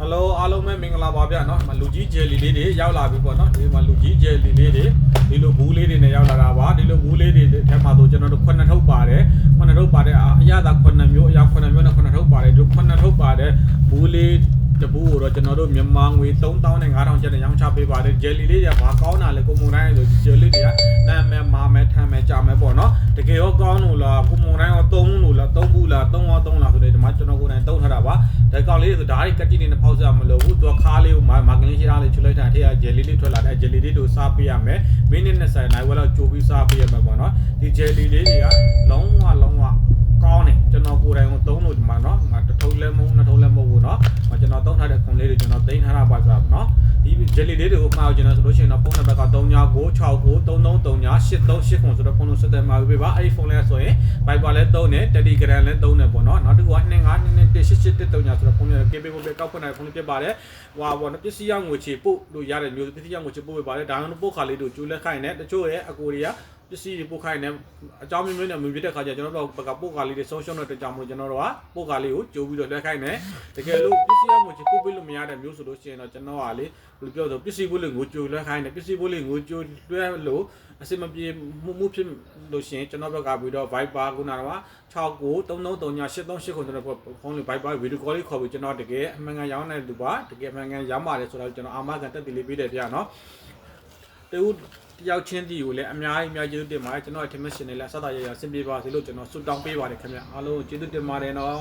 Hello အားလုံးပဲမင်္ဂလာပါဗျာနော်လူကြီးဂျယ်လီလေးတွေရောက်လာပြီပေါ့နော်ဒီမှာလူကြီးဂျယ်လီလေးတွေဒီလိုဘူးလေးတွေနဲ့ရောက်လာတာပါဒီလိုဘူးလေးတွေထဲမှာဆိုကျွန်တော်တို့9ထုတ်ပါတယ်9ထုတ်ပါတဲ့အရသာ9မျိုးအရာ9မျိုးနဲ့9ထုတ်ပါတယ်ဒီ9ထုတ်ပါတဲ့ဘူးလေးတဘူးကိုတော့ကျွန်တော်တို့မြန်မာငွေ3000နဲ့5000ကျပ်နဲ့ရောင်းချပေးပါတယ်ဂျယ်လီလေးတွေကဘာကောင်းတာလဲကိုမုံတိုင်းဆိုဂျယ်လီတွေကနာမည်မာမဲထမ်းမဲကြမဲပေါ့နော်တကယ်ရောကောင်းလို့လားကိုမုံတိုင်းရောသုံးလို့လားသုံးဘူးလားသုံးရောသုံးလားဆိုတဲ့ဒီမှာကျွန်တော်ကိုယ်တိုင်သုံးထားတာပါဒါကောင်လေးဆိုဒါတွေကကြည့်နေဖောက်စရာမလိုဘူးသူခါလေးကိုမာကလေးရှိတာလေးချွတ်လိုက်တာထဲကဂျယ်လီလေးထွက်လာတဲ့ဂျယ်လီလေးတို့စားပေးရမယ်မိနစ်20နိုင်ဝက်လောက်ကြိုးပြီးစားပေးရမယ်ပေါ့နော်ဒီဂျယ်လီလေးတွေကလုံးဝကောင်းတယ်ကျွန်တော်ကိုယ်တိုင်ကိုသုံးလို့ဒီမှာနော်တစ်ထုပ်လဲမဟုတ်နှစ်ထုပ်လဲမဟုတ်ဘူးနော်ကျွန်တော်သုံးထားတဲ့ခွန်လေးတွေကျွန်တော်သိမ်းထားတာပါဆိုတော့နော်ဒီဂျယ်လီလေးတွေကိုမှာကျွန်တော်ဆိုလို့ရှိရင်တော့ဖုန်းနံပါတ်က3996933838ခွန်ဆိုတော့ဖုန်းလို့ဆက်သွယ်မှာပေးပါအဲ့ဒီဖုန်းလေးဆိုရင် Viber လဲသုံးတယ် Telegram လဲသုံးတယ်ပေါ့နော်နောက်တစ်ခုက25228883ဆိုတော့ဖုန်းလေးကေပေးဖို့ပဲကောက်ဖွင့်နိုင်ဖုန်းလေးဖြစ်ပါတယ်ဟွာပေါ့နော်ပစ္စည်းရောက်ငွေချေပို့လို့ရတဲ့မျိုးပစ္စည်းရောက်ငွေချေပို့ပေးပါတယ်ဒါမှမဟုတ်ပို့ခါလေးတို့ကျိုးလက်ခိုင်းနေတချို့ရဲ့အကိုတွေကပစ္စည်းတွေပို့ခိုင်းနေအကြောင်းမျိုးနဲ့မြင်ပြတဲ့ခါကျကျွန်တော်တို့ကပို့ကားလေးတွေဆုံးရှုံးတဲ့ကြောင်မို့ကျွန်တော်တို့ကပို့ကားလေးကိုကြိုးပြီးတော့လက်ခိုင်းနေတကယ်လို့ပစ္စည်းရောက်ငွေချေပို့ပေးလို့မရတဲ့မျိုးဆိုလို့ရှိရင်တော့ကျွန်တော်ကလေဘယ်လိုပြောဆိုပစ္စည်းပို့လို့ငွေကြိုးလက်ခိုင်းနေပစ္စည်းပို့လို့ငွေကြိုးလွှဲလို့အစမပြေမှုဖြစ်လို့ရှိရင်ကျွန်တော်ဘက်ကပြီးတော့ Viber ခုနက69333838ခုကျွန်တော်ဖုန်းလေး Viber ဗီဒီယိုကောလေးခေါ်ပြီးကျွန်တော်တကယ်အမှန်ကန်ရောင်းတဲ့လူပါတကယ်အမှန်ကန်ရောင်းပါတယ်ဆိုတော့ကျွန်တော်အာမခံတက်တည်လေးပေးတယ်ဗျာနော်တူတယောက်ချင်းတီကိုလည်းအများကြီးကျေးဇူးတင်ပါတယ်ကျွန်တော်ထင်မှတ်ရှင်နေလဲစတာရရဆင်ပြေပါစေလို့ကျွန်တော်ဆုတောင်းပေးပါတယ်ခင်ဗျာအားလုံးကျေးဇူးတင်ပါတယ်နော်